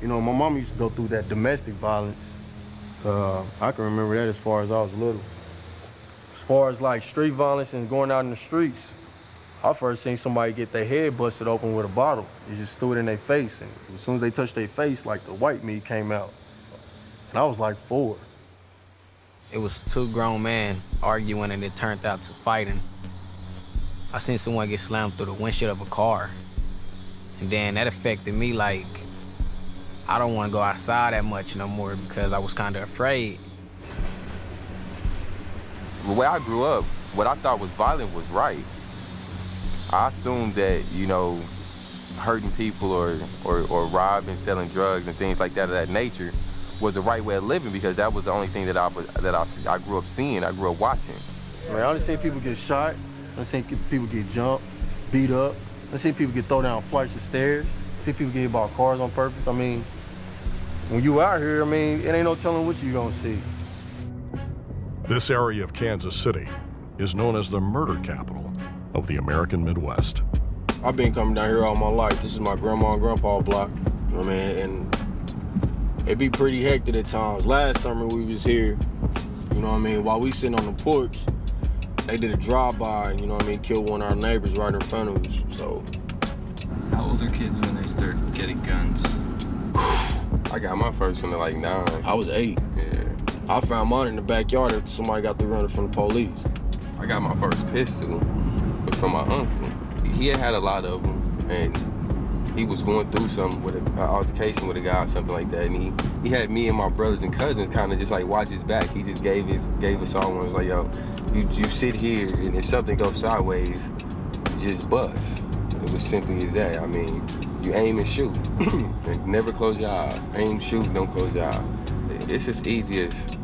You know, my mom used to go through that domestic violence. I can remember that as far as I was little. As far as like street violence and going out in the streets, I first seen somebody get their head busted open with a bottle. They just threw it in their face, and as soon as they touched their face, like the white meat came out. And I was like 4. It was 2 grown men arguing and it turned out to fighting. I seen someone get slammed through the windshield of a car. And then that affected me, like, I don't want to go outside that much no more because I was kind of afraid. The way I grew up, what I thought was violent was right. I assumed that, you know, hurting people or robbing, selling drugs and things like that of that nature was the right way of living because that was the only thing that I grew up seeing, I grew up watching. I only seen people get shot, I seen people get jumped, beat up, I seen people get thrown down flights of stairs, I seen people get hit by cars on purpose. I mean, when you out here, I mean, it ain't no telling what you gonna see. This area of Kansas City is known as the murder capital of the American Midwest. I've been coming down here all my life. This is my grandma and grandpa block, you know what I mean? And it be pretty hectic at times. Last summer we was here, you know what I mean? While we sitting on the porch, they did a drive-by, you know what I mean? Killed one of our neighbors right in front of us, so. How old are kids when they start getting guns? I got my first one at like 9. I was 8. Yeah. I found mine in the backyard after somebody got through running from the police. I got my first pistol was from my uncle. He had a lot of them, and he was going through something with an altercation with a guy or something like that, and he had me and my brothers and cousins kind of just like watch his back. He just gave us all one. It was like, yo, you sit here, and if something goes sideways, you just bust. It was simply as that. I mean, you aim and shoot, and never close your eyes. Aim, shoot, don't close your eyes. It's as easy as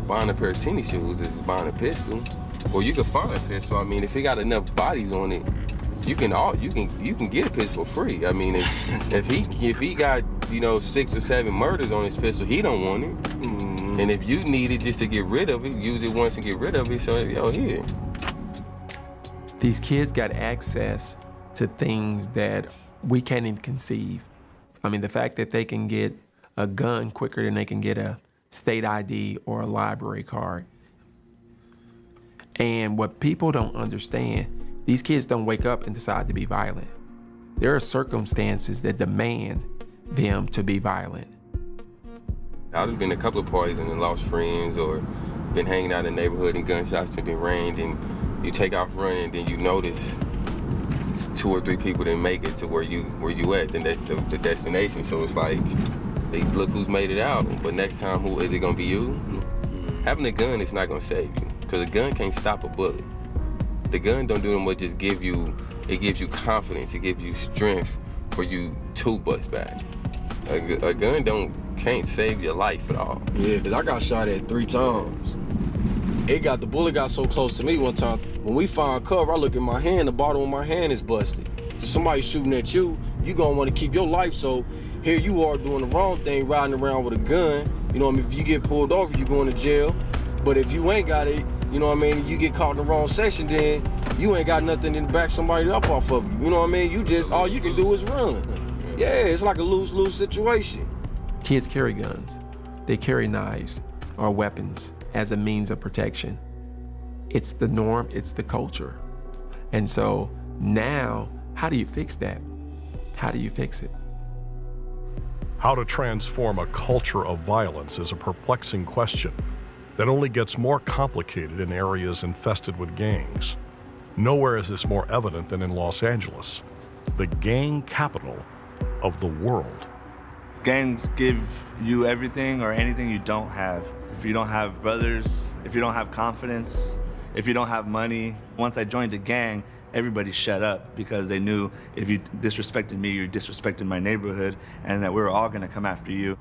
buying a pair of tennis shoes as buying a pistol. Or you can find a pistol. I mean, if it got enough bodies on it, you can get a pistol for free. I mean, if he got, you know, 6 or 7 murders on his pistol, he don't want it. Mm-hmm. And if you need it just to get rid of it, use it once and get rid of it. So yo, here. These kids got access to things that we can't even conceive. I mean, the fact that they can get a gun quicker than they can get a state ID or a library card. And what people don't understand, these kids don't wake up and decide to be violent. There are circumstances that demand them to be violent. I've been to a couple of parties and then lost friends or been hanging out in the neighborhood and gunshots have been rained and you take off running and then you notice 2 or 3 people didn't make it to where you at, then that's the destination. So it's like, hey, look who's made it out. But next time, who is it gonna be you? Having a gun is not gonna save you, because a gun can't stop a bullet. The gun don't do what just gives you confidence, it gives you strength for you to bust back. A gun can't save your life at all. Yeah, because I got shot at 3 times. The bullet got so close to me one time. When we find cover, I look at my hand, the bottom of my hand is busted. If somebody's shooting at you, you gonna wanna keep your life, so here you are doing the wrong thing, riding around with a gun. You know what I mean? If you get pulled over, you going to jail. But if you ain't got it, you know what I mean, you get caught in the wrong section, then you ain't got nothing to back somebody up off of you. You know what I mean? You just, all you can do is run. Yeah, it's like a lose-lose situation. Kids carry guns. They carry knives or weapons as a means of protection. It's the norm, it's the culture. And so now, how do you fix that? How do you fix it? How to transform a culture of violence is a perplexing question that only gets more complicated in areas infested with gangs. Nowhere is this more evident than in Los Angeles, the gang capital of the world. Gangs give you everything or anything you don't have. If you don't have brothers, if you don't have confidence, if you don't have money. Once I joined a gang, everybody shut up because they knew if you disrespected me, you disrespected my neighborhood, and that we were all gonna come after you.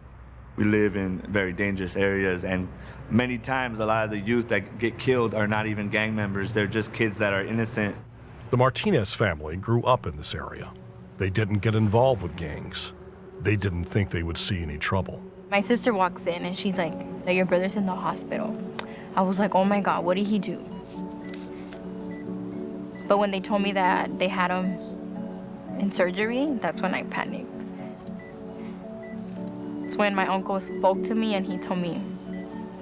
We live in very dangerous areas, and many times a lot of the youth that get killed are not even gang members, they're just kids that are innocent. The Martinez family grew up in this area. They didn't get involved with gangs. They didn't think they would see any trouble. My sister walks in and she's like, your brother's in the hospital. I was like, oh my God, what did he do? But when they told me that they had him in surgery, that's when I panicked. when my uncle spoke to me and he told me,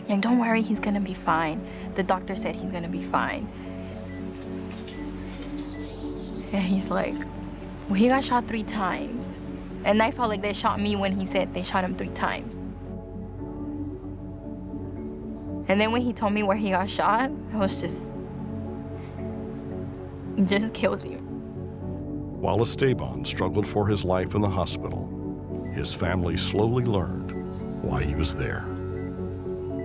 like, don't worry, he's gonna be fine. The doctor said he's gonna be fine. And he's like, well, he got shot 3 times. And I felt like they shot me when he said they shot him 3 times. And then when he told me where he got shot, I was just, it just kills you. While Esteban struggled for his life in the hospital, his family slowly learned why he was there.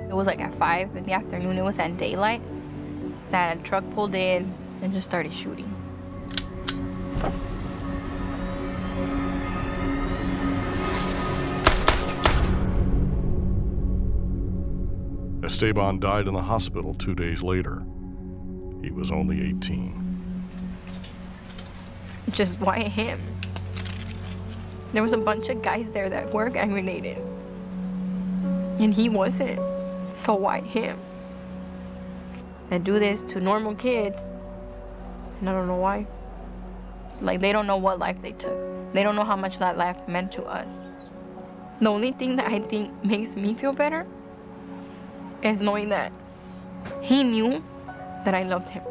It was like at 5 in the afternoon, it was at daylight, that a truck pulled in and just started shooting. Esteban died in the hospital 2 days later. He was only 18. Just why him? There was a bunch of guys there that were gang related. And he wasn't. So why him? They do this to normal kids. And I don't know why. Like, they don't know what life they took. They don't know how much that life meant to us. The only thing that I think makes me feel better is knowing that he knew that I loved him.